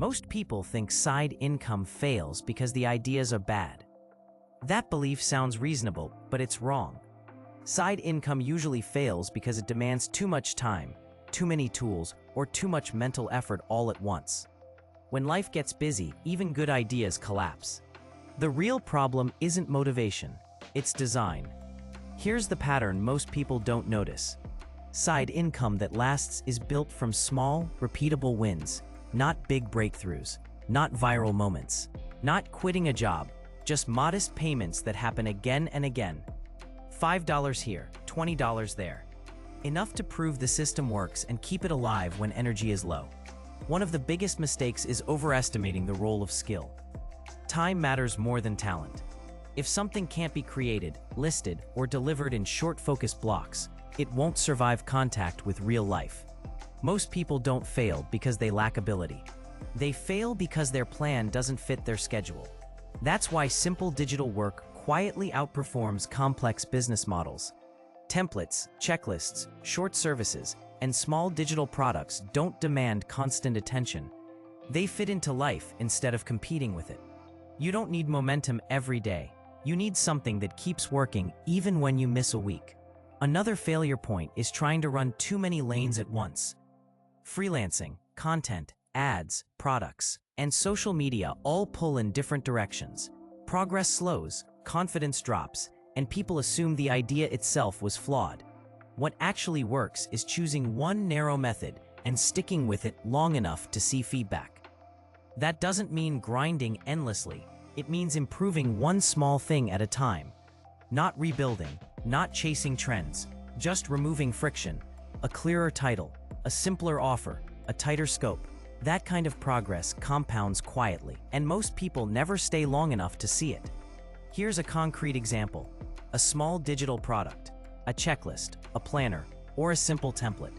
Most people think side income fails because the ideas are bad. That belief sounds reasonable, but it's wrong. Side income usually fails because it demands too much time, too many tools, or too much mental effort all at once. When life gets busy, even good ideas collapse. The real problem isn't motivation, it's design. Here's the pattern most people don't notice. Side income that lasts is built from small, repeatable wins, not big breakthroughs, not viral moments, not quitting a job, just modest payments that happen again and again. $5 here, $20 there. Enough to prove the system works and keep it alive when energy is low. One of the biggest mistakes is overestimating the role of skill. Time matters more than talent. If something can't be created, listed, or delivered in short focused blocks, it won't survive contact with real life. Most people don't fail because they lack ability. They fail because their plan doesn't fit their schedule. That's why simple digital work quietly outperforms complex business models. Templates, checklists, short services, and small digital products don't demand constant attention. They fit into life instead of competing with it. You don't need momentum every day. You need something that keeps working even when you miss a week. Another failure point is trying to run too many lanes at once. Freelancing, content, ads, products, and social media all pull in different directions. Progress slows, confidence drops, and people assume the idea itself was flawed. What actually works is choosing one narrow method and sticking with it long enough to see feedback. That doesn't mean grinding endlessly. It means improving one small thing at a time. Not rebuilding, not chasing trends, just removing friction, a clearer title, a simpler offer, a tighter scope. That kind of progress compounds quietly, and most people never stay long enough to see it. Here's a concrete example. A small digital product, a checklist, a planner, or a simple template.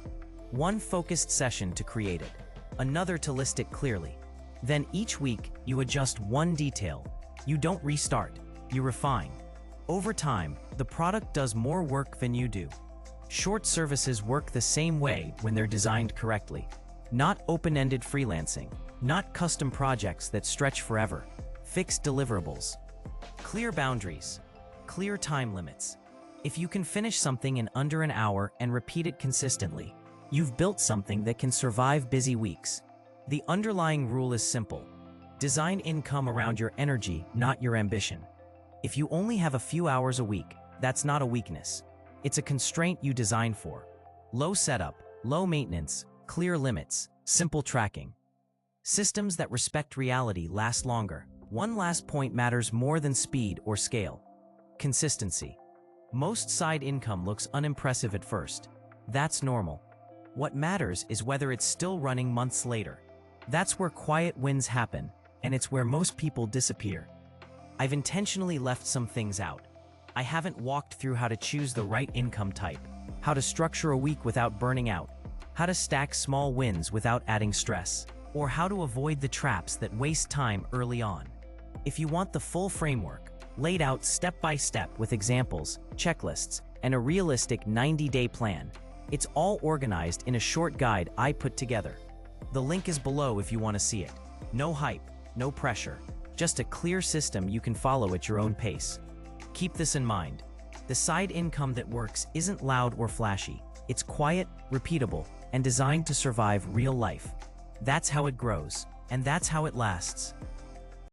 One focused session to create it, another to list it clearly. Then each week, you adjust one detail. You don't restart, you refine. Over time, the product does more work than you do. Short services work the same way when they're designed correctly. Not open-ended freelancing, not custom projects that stretch forever. Fixed deliverables. Clear boundaries. Clear time limits. If you can finish something in under an hour and repeat it consistently, you've built something that can survive busy weeks. The underlying rule is simple. Design income around your energy, not your ambition. If you only have a few hours a week, that's not a weakness. It's a constraint you design for. Low setup, low maintenance, clear limits, simple tracking. Systems that respect reality last longer. One last point matters more than speed or scale. Consistency. Most side income looks unimpressive at first. That's normal. What matters is whether it's still running months later. That's where quiet wins happen, and it's where most people disappear. I've intentionally left some things out. I haven't walked through how to choose the right income type, how to structure a week without burning out, how to stack small wins without adding stress, or how to avoid the traps that waste time early on. If you want the full framework, laid out step by step with examples, checklists, and a realistic 90-day plan, it's all organized in a short guide I put together. The link is below if you want to see it. No hype, no pressure, just a clear system you can follow at your own pace. Keep this in mind. The side income that works isn't loud or flashy. It's quiet, repeatable, and designed to survive real life. That's how it grows, and that's how it lasts.